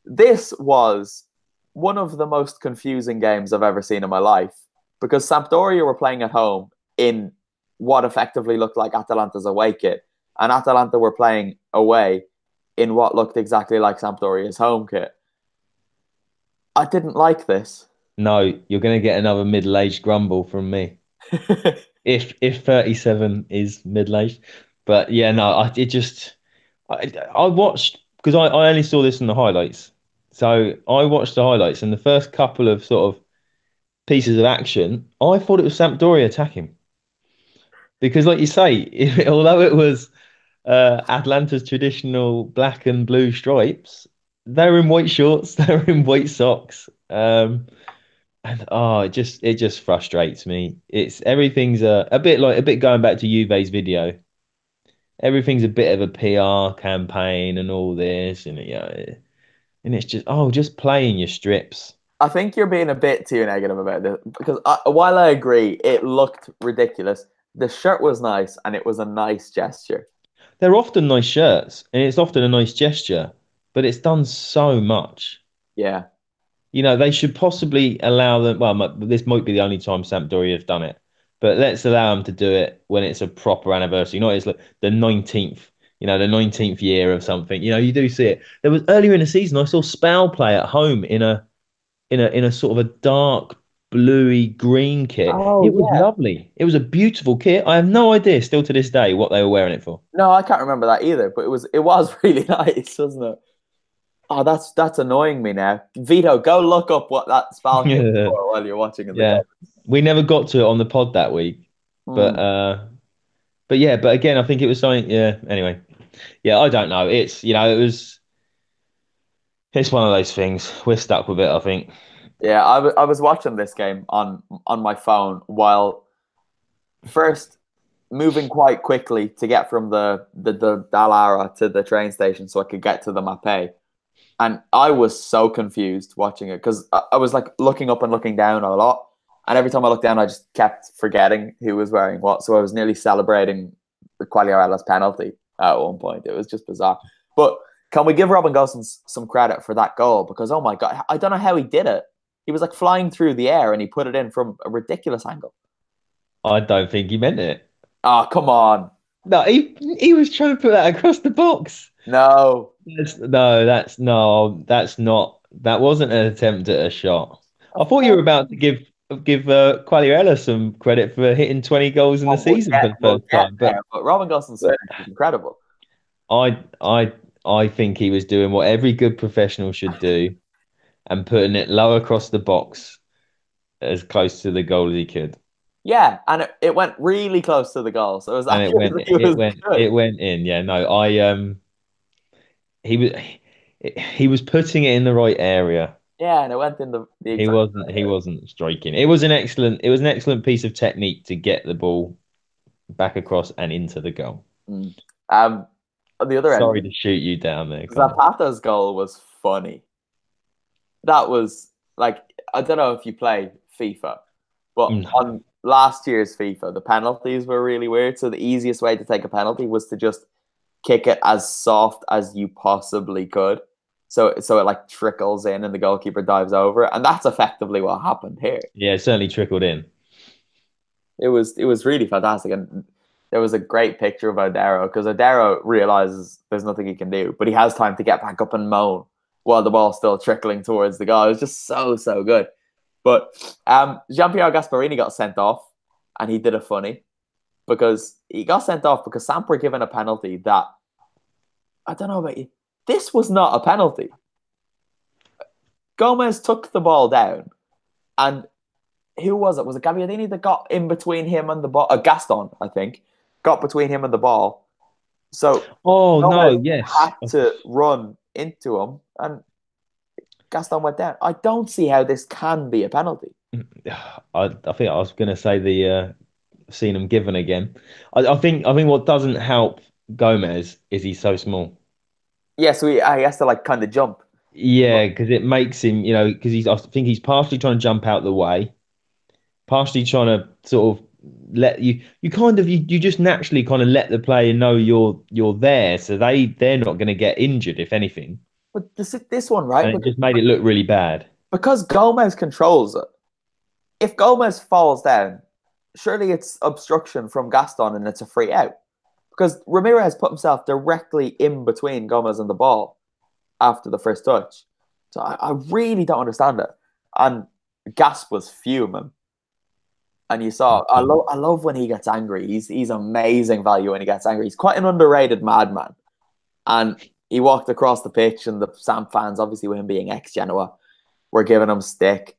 This was one of the most confusing games I've ever seen in my life because Sampdoria were playing at home in what effectively looked like Atalanta's away kit, and Atalanta were playing away in what looked exactly like Sampdoria's home kit. I didn't like this. No, you're going to get another middle-aged grumble from me. If 37 is middle-aged, but yeah, no, I watched because I only saw this in the highlights. So I watched the highlights and the first couple of sort of pieces of action, I thought it was Sampdoria attacking because, like you say, although it was Atlanta's traditional black and blue stripes, they're in white shorts, they're in white socks. And it just frustrates me. It's everything's a bit going back to Juve's video. Everything's a bit of a PR campaign and all this, and and it's just playing your strips. I think you're being a bit too negative about this because while I agree, it looked ridiculous. The shirt was nice and it was a nice gesture. They're often nice shirts, and it's often a nice gesture, but it's done so much. Yeah. They should possibly allow them. Well, this might be the only time Sampdoria have done it, but let's allow them to do it when it's a proper anniversary, not it's like the 19th, the 19th year of something. You do see it. There was earlier in the season, I saw Spal play at home in a sort of a dark bluey green kit. Oh, It was yeah. lovely. It was a beautiful kit. I have no idea still to this day what they were wearing it for. No, I can't remember that either, but it was really nice, wasn't it? Oh, that's annoying me now. Vito, go look up what that spell kit is for while you're watching in the Yeah. We never got to it on the pod that week. But comments. but again, I think it was something. Yeah. Anyway, yeah, I don't know. It's one of those things. We're stuck with it, I think. Yeah, I was watching this game on my phone while first moving quite quickly to get from the Dallara to the train station so I could get to the Mapei. And I was so confused watching it because I was like looking up and looking down a lot. And every time I looked down, I just kept forgetting who was wearing what. So I was nearly celebrating the Quagliarella's penalty at one point. It was just bizarre. But can we give Robin Gosens some credit for that goal? Because, oh my God, I don't know how he did it. He was like flying through the air and he put it in from a ridiculous angle. I don't think he meant it. Oh, come on. No, he was trying to put that across the box. No. That's not. That wasn't an attempt at a shot. I Of thought you were course. about to give Quagliarella some credit for hitting 20 goals in the Oh, we'll season get, for the we'll first get time, there. But Robin Gosens but is incredible. I I I think he was doing what every good professional should do and putting it low across the box as close to the goal as he could. Yeah, and it went really close to the goal. So it was And it went actually it it was went good. it went in. Yeah, no, he was he was putting it in the right area. Yeah, and it went in the He exact wasn't right he area. wasn't striking. It was an excellent piece of technique to get the ball back across and into the goal. Mm. Um, on the other end, Sorry to shoot you down there, Connor. Zapata's goal was funny. That was like I don't know if you play FIFA, but No. on last year's FIFA, the penalties were really weird. So the easiest way to take a penalty was to just kick it as soft as you possibly could. So it like trickles in and the goalkeeper dives over, and that's effectively what happened here. Yeah, it certainly trickled in. It was really fantastic, and there was a great picture of Odero because Odero realizes there's nothing he can do, but he has time to get back up and moan while the ball's still trickling towards the goal. It was just so good. But Gianpiero Gasparini got sent off, and he did a funny. because he got sent off because Samp were given a penalty that, I don't know about you, this was not a penalty. Gomez took the ball down, and who was it? Was it Gabbiadini that got in between him and the ball? Gaston, I think, got between him and the ball. So Oh Gomez no, yes. had to run into him, and Gaston went down. I don't see how this can be a penalty. I think I was going to say the seen him given again. I think what doesn't help Gomez is he's so small. Yeah, so he has to like kind of jump. Yeah, because it makes him, because I think he's partially trying to jump out the way, partially trying to sort of let you just naturally kind of let the player know you're there, so they're not going to get injured if anything, But this one, right? and it just made it look really bad. Because Gomez controls it. If Gomez falls down, surely it's obstruction from Gaston and it's a free out. Because Ramirez put himself directly in between Gomez and the ball after the first touch. So I really don't understand it. And Gas was fuming. And you saw, I love when he gets angry. He's amazing value when he gets angry. He's quite an underrated madman. And he walked across the pitch, and the Samp fans, obviously with him being ex-Genoa, were giving him stick.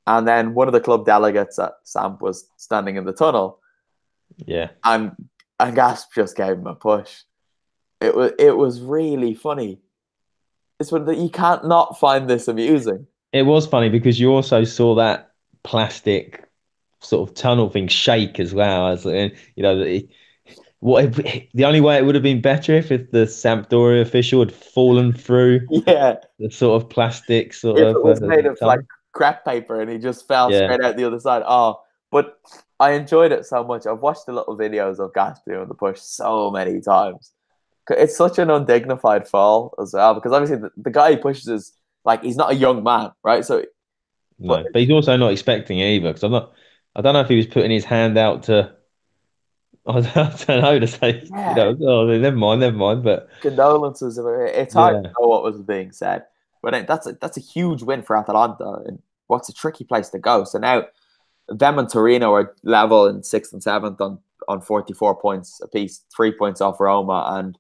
And then one of the club delegates at Samp was standing in the tunnel. Yeah. And Gasp just gave him a push. It was really funny. It's when you can't not find this amusing. It was funny because you also saw that plastic sort of tunnel thing shake as well. As the only way it would have been better if the Sampdoria official had fallen through Yeah. the sort of plastic sort If of it was made of tunnel. like crepe paper and he just fell Yeah. straight out the other side. Oh, but I enjoyed it so much. I've watched the little videos of Gasp doing the push so many times. It's such an undignified fall as well, because obviously the guy he pushes is like, he's not a young man, right? So, No, but he's also not expecting it either because I don't know if he was putting his hand out to, I don't know to say, yeah, oh, never mind. But condolences. It's hard to yeah, know what was being said, but that's a huge win for Atalanta, and what's a tricky place to go. So now them and Torino are level in sixth and seventh on 44 points apiece, 3 points off Roma and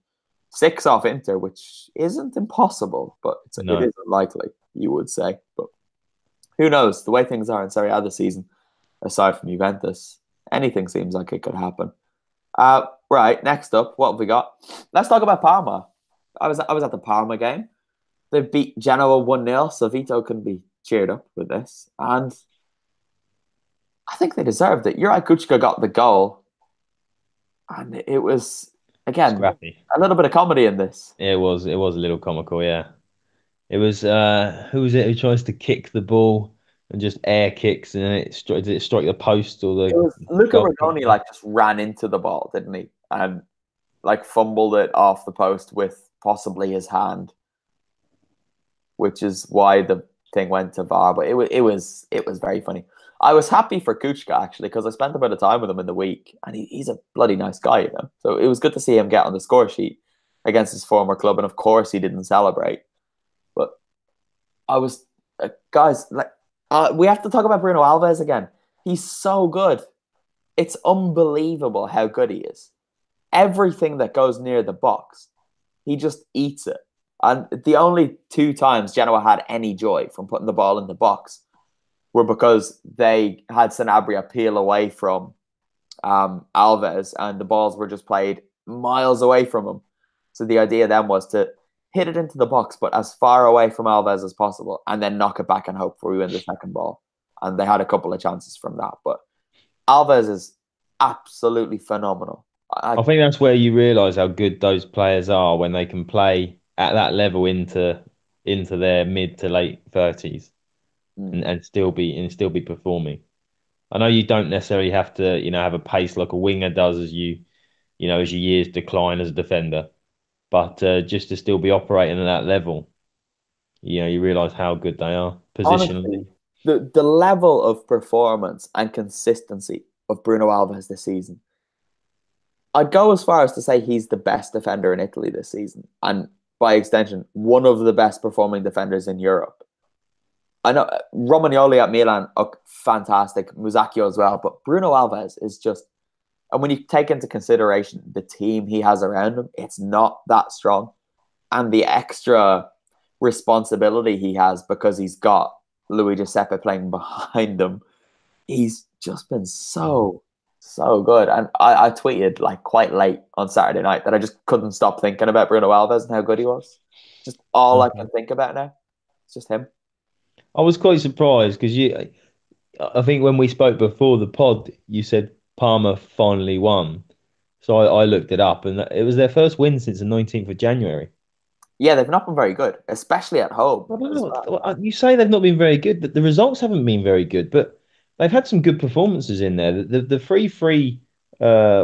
6 off Inter, which isn't impossible, but it no. is unlikely, you would say. But who knows? The way things are in Serie A this season, aside from Juventus, anything seems like it could happen. Right, next up, what have we got? Let's talk about Parma. I was at the Parma game. They beat Genoa 1-0, so Vito can be cheered up with this. And I think they deserved it. Juraj Kucka got the goal. And it was, again, Scrappy. a little bit of comedy in this. It was a little comical, yeah. It was who was it who tries to kick the ball and just air kicks and then did it strike the post or It the was Luca Rigoni, goalkeeper? like, just ran into the ball, didn't he? And like fumbled it off the post with possibly his hand, which is why the thing went to VAR. But it was very funny. I was happy for Kuchka actually, because I spent a bit of time with him in the week, and he's a bloody nice guy, you know. So it was good to see him get on the score sheet against his former club, and of course he didn't celebrate. But I was, guys, like, we have to talk about Bruno Alves again. He's so good. It's unbelievable how good he is. Everything that goes near the box, he just eats it. And the only 2 times Genoa had any joy from putting the ball in the box were because they had Sanabria peel away from Alves, and the balls were just played miles away from him. So the idea then was to hit it into the box, but as far away from Alves as possible, and then knock it back and hope for we win the second ball. And they had a couple of chances from that. But Alves is absolutely phenomenal. I think that's where you realise how good those players are when they can play at that level into their mid to late 30s and still be performing. I know you don't necessarily have to, have a pace like a winger does as your years decline as a defender, but just to still be operating at that level, you realise how good they are Honestly, positionally. the level of performance and consistency of Bruno Alves this season, I'd go as far as to say he's the best defender in Italy this season, and by extension, one of the best performing defenders in Europe. I know Romagnoli at Milan, fantastic, Musacchio as well, but Bruno Alves is just And when you take into consideration the team he has around him, it's not that strong. And the extra responsibility he has because he's got Louis Giuseppe playing behind him, he's just been so good. And I tweeted like quite late on Saturday night that I just couldn't stop thinking about Bruno Alves and how good he was. Just all I can think about now. It's just him. I was quite surprised because I think when we spoke before the pod, you said Parma finally won. So I looked it up, and it was their first win since the 19th of January. Yeah, they've not been very good, especially at home I don't as know. well. You say they've not been very good, but the results haven't been very good. But they've had some good performances in there. The 3-3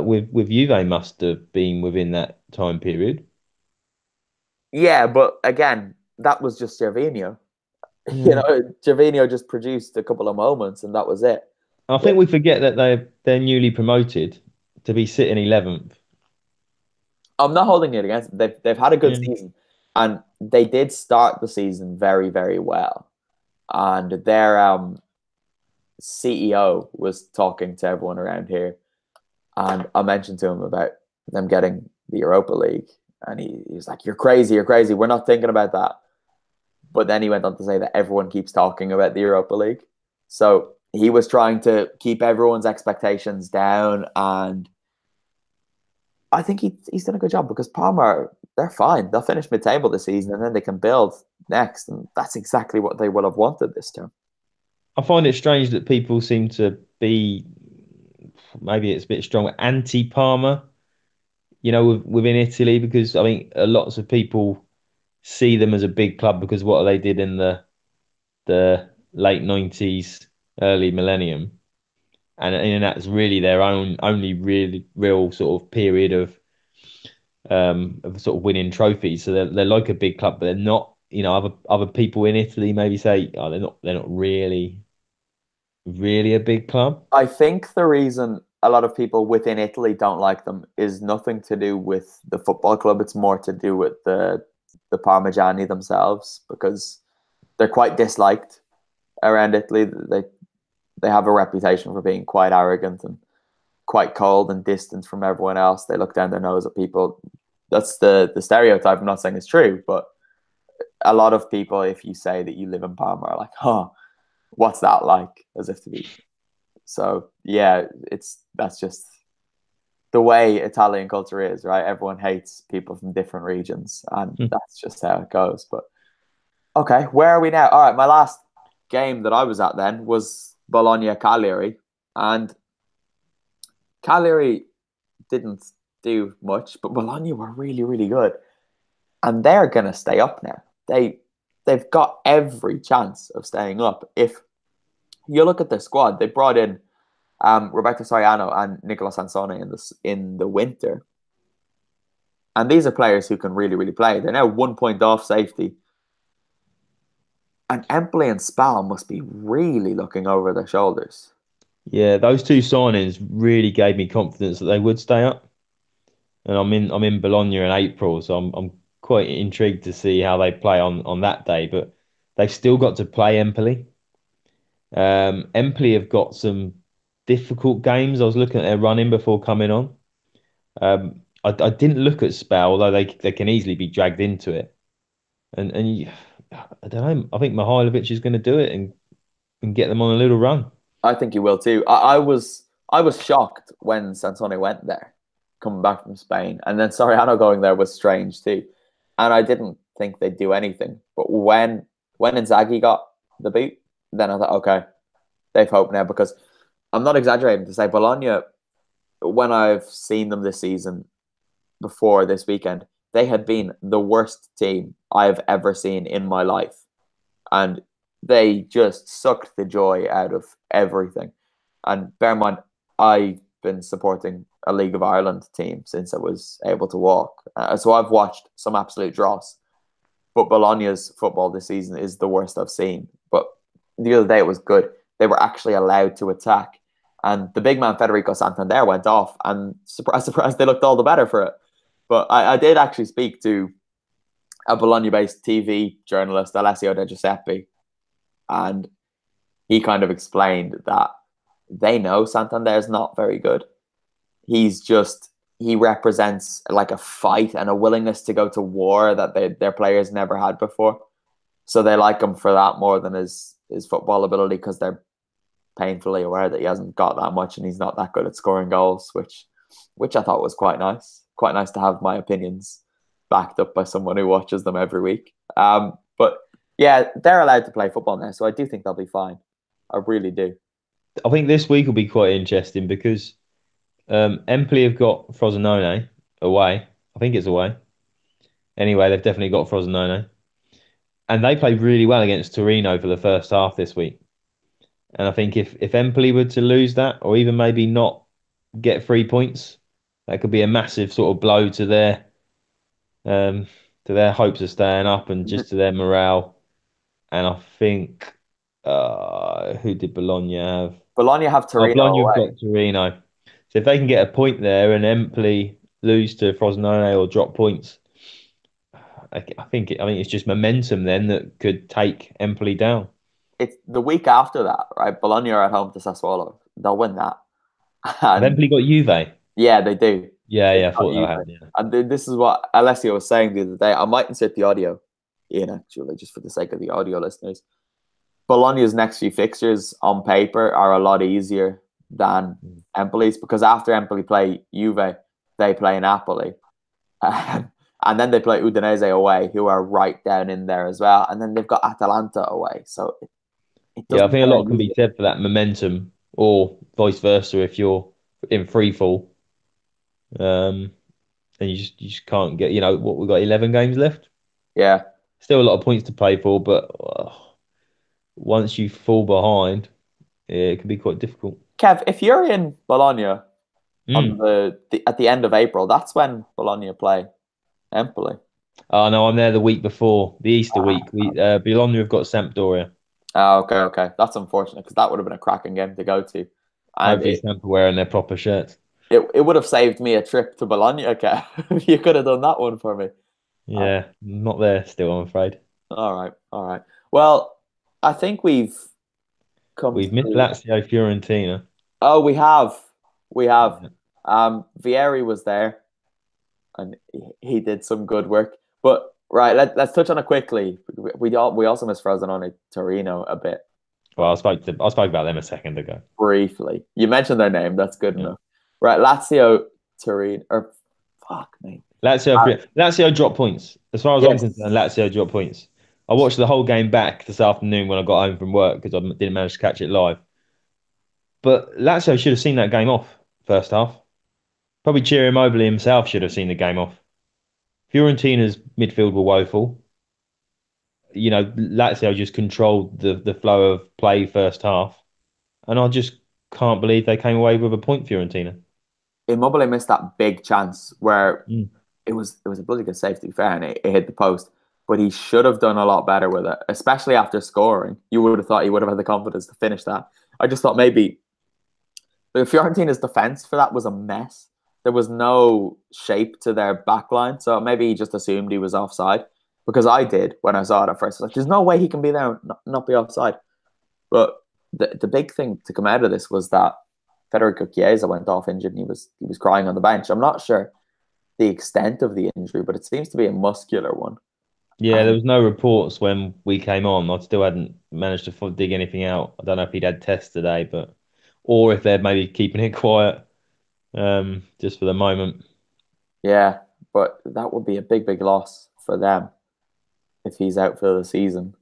with Juve must have been within that time period. Yeah, but again, that was just Gervinho. Yeah. Gervinho just produced a couple of moments and that was it. I think we forget that they're newly promoted to be sitting 11th. I'm not holding it against them. They've had a good Yeah. season, and they did start the season very, very well. And their CEO was talking to everyone around here, and I mentioned to him about them getting the Europa League, and he was like, "You're crazy, you're crazy. We're not thinking about that." But then he went on to say that everyone keeps talking about the Europa League, so he was trying to keep everyone's expectations down, and I think he's done a good job because Parma, they're fine. They'll finish mid-table this season and then they can build next. And that's exactly what they will have wanted this term. I find it strange that people seem to be, maybe it's a bit strong, anti-Parma, within Italy, because I think lots of people see them as a big club because what they did in the late 90s, early millennium. And that's really their own only really real sort of period of sort of winning trophies. So they're like a big club, but they're not. Other people in Italy maybe say, oh, they're not really a big club. I think the reason a lot of people within Italy don't like them is nothing to do with the football club. It's more to do with the Parmigiani themselves because they're quite disliked around Italy. They have a reputation for being quite arrogant and quite cold and distant from everyone else. They look down their nose at people. That's the stereotype. I'm not saying it's true, but a lot of people, if you say that you live in Parma, are like, "Huh, what's that like?" As if to be. So yeah, that's just the way Italian culture is, right? Everyone hates people from different regions, and that's just how it goes. But okay, where are we now? All right, my last game that I was at then was Bologna Cagliari, and Cagliari didn't do much, but Bologna were really, really good, and they're gonna stay up now. They've got every chance of staying up. If you look at their squad, they brought in Roberto Soriano and Nicola Sansone in the winter, and these are players who can really, really play. They're now 1 point off safety, and Empoli and Spal must be really looking over their shoulders. Yeah, those two signings really gave me confidence that they would stay up. And I'm in Bologna in April, so I'm quite intrigued to see how they play on that day. But they've still got to play Empoli. Empoli have got some difficult games. I was looking at their running before coming on. I didn't look at Spal, although they can easily be dragged into it. And I don't know. I think Mihailovic is going to do it and get them on a little run. I think he will too. I was shocked when Sansone went there, coming back from Spain, and then Soriano going there was strange too. And I didn't think they'd do anything. But when Inzaghi got the boot, then I thought, okay, they've hope now because I'm not exaggerating to say Bologna, when I've seen them this season before this weekend, they had been the worst team I've ever seen in my life. And they just sucked the joy out of everything. And bear in mind, I've been supporting a League of Ireland team since I was able to walk. So I've watched some absolute dross. But Bologna's football this season is the worst I've seen. But the other day it was good. They were actually allowed to attack. And the big man Federico Santander went off. And surprise, surprise, they looked all the better for it. But I did actually speak to a Bologna-based TV journalist, Alessio De Giuseppe, and he kind of explained that they know Santander is not very good. he represents like a fight and a willingness to go to war that their players never had before. So they like him for that more than his football ability, because they're painfully aware that he hasn't got that much and he's not that good at scoring goals, which I thought was quite nice. Quite nice to have my opinions backed up by someone who watches them every week. But yeah, they're allowed to play football now, so I do think they'll be fine. I really do. I think this week will be quite interesting because Empoli have got Frosinone away. I think it's away. Anyway, they've definitely got Frosinone. And they played really well against Torino for the first half this week. And I think if Empoli were to lose that, or even maybe not get 3 points, that could be a massive sort of blow to their hopes of staying up and just to their morale. And I think who did Bologna have? Bologna have Oh, Torino Bologna have away. got Torino. So if they can get a point there and Empoli lose to Frosinone or drop points, I think it's just momentum then that could take Empoli down. It's the week after that, right? Bologna are at home to Sassuolo. They'll win that. Have And Empoli got Juve? yeah, they do. Yeah, I Not thought you, that mate. happened. Yeah. And this is what Alessio was saying the other day. I might insert the audio in, actually, just for the sake of the audio listeners. Bologna's next few fixtures on paper are a lot easier than Empoli's, because after Empoli play Juve, they play Napoli. And then they play Udinese away, who are right down in there as well. And then they've got Atalanta away. So it Yeah, I doesn't think a get lot any can be easier. said for that momentum, or vice versa if you're in free fall. And you just can't get. What, we've got 11 games left. Yeah. Still a lot of points to play for, but once you fall behind, it can be quite difficult. Kev, if you're in Bologna on Mm. at the end of April, that's when Bologna play Empoli. Oh no, I'm there the week before the Easter week. Bologna have got Sampdoria. Oh, okay. That's unfortunate, because that would have been a cracking game to go to. And Hopefully, Samp are wearing their proper shirts. it would have saved me a trip to Bologna, okay? You could have done that one for me. Yeah, not there still, I'm afraid. All right. Well, I think we've come We've missed through. Lazio, Fiorentina. Oh, we have. Yeah. Vieri was there, and he did some good work. But right, let's touch on it quickly. We also missed Frosinone Torino a bit Well, I spoke about them a second ago. briefly. You mentioned their name. That's good Yeah. enough. Right, Lazio Torino, or fuck me. Lazio dropped points. As far as I'm Yes. concerned, Lazio dropped points. I watched the whole game back this afternoon when I got home from work because I didn't manage to catch it live. But Lazio should have seen that game off first half. Probably Ciro Immobile himself should have seen the game off. Fiorentina's midfield were woeful. Lazio just controlled the flow of play first half, and I just can't believe they came away with a point, Fiorentina. Immobile missed that big chance where Mm. it was a bloody good save, to be fair, and it hit the post. But he should have done a lot better with it, especially after scoring. You would have thought he would have had the confidence to finish that. I just thought maybe Fiorentina's defense for that was a mess. There was no shape to their backline, so maybe he just assumed he was offside. Because I did when I saw it at first. I was like, there's no way he can be there and not be offside. But the big thing to come out of this was that Federico Chiesa went off injured, and he was crying on the bench. I'm not sure the extent of the injury, but it seems to be a muscular one. Yeah, there was no reports when we came on. I still hadn't managed to dig anything out. I don't know if he'd had tests today, or if they're maybe keeping it quiet, just for the moment. Yeah, but that would be a big loss for them if he's out for the season,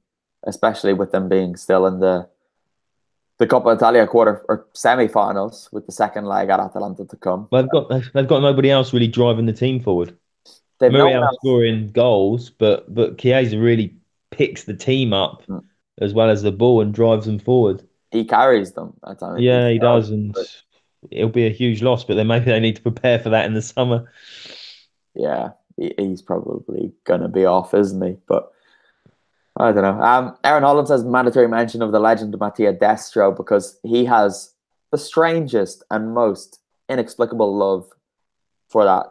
especially with them being still in the Coppa Italia quarter or semi-finals with the second leg at Atalanta to come. Well, they've got nobody else really driving the team forward. They've no one Muriel else. scoring goals, but Chiesa really picks the team up Mm. as well as the ball and drives them forward. He carries them at times. Yeah, he does, and it'll be a huge loss. But then maybe they need to prepare for that in the summer. Yeah, he's probably going to be off, isn't he? But I don't know. Aaron Holland says mandatory mention of the legend Mattia Destro, because he has the strangest and most inexplicable love for that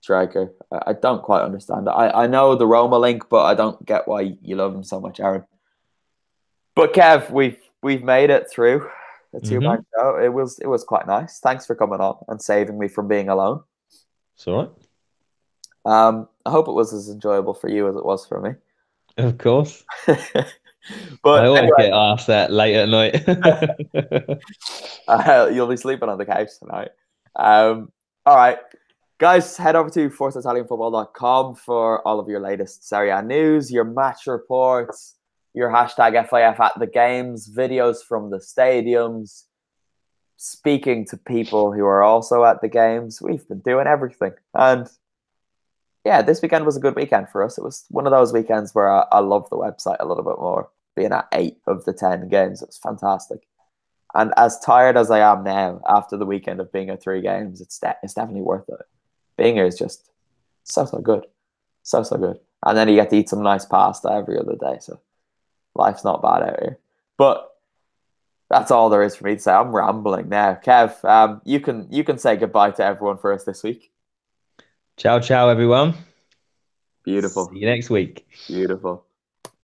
striker. I don't quite understand it. I know the Roma link, but I don't get why you love him so much, Aaron. But Kev, we've made it through. The two-man Mm-hmm. show. It was quite nice. Thanks for coming on and saving me from being alone. It's all right. I hope it was as enjoyable for you as it was for me. Of course. I But always anyway, get asked that late at night. you'll be sleeping on the couch tonight. All right. Guys, head over to ForzaItalianFootball.com for all of your latest Serie A news, your match reports, your hashtag FIF at the games, videos from the stadiums, speaking to people who are also at the games. We've been doing everything. And yeah, this weekend was a good weekend for us. It was one of those weekends where I love the website a little bit more, being at 8 of the 10 games. It was fantastic. And as tired as I am now after the weekend of being at 3 games, it's definitely worth it. Being here is just so good. So good. And then you get to eat some nice pasta every other day. So life's not bad out here. But that's all there is for me to say. I'm rambling now. Kev, you can say goodbye to everyone for us this week. Ciao, ciao, everyone. Beautiful. See you next week. Beautiful.